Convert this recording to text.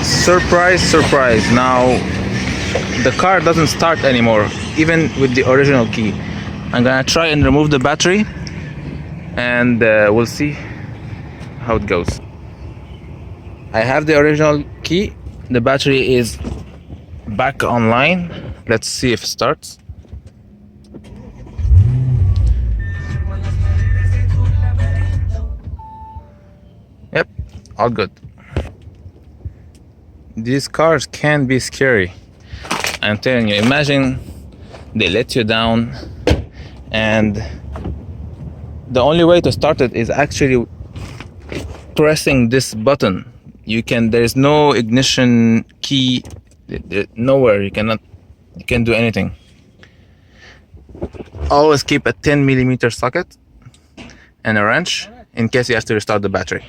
Surprise, surprise. Now the car doesn't start anymore, even with the original key. I'm gonna try and remove the battery, and we'll see how it goes. I have the original key. The battery is back online. Let's see if it starts. Yep, all good. These cars can be scary. I'm telling you, imagine they let you down, and the only way to start it is actually pressing this button. There's no ignition key, nowhere. You can't do anything. Always keep a 10mm socket and a wrench in case you have to restart the battery.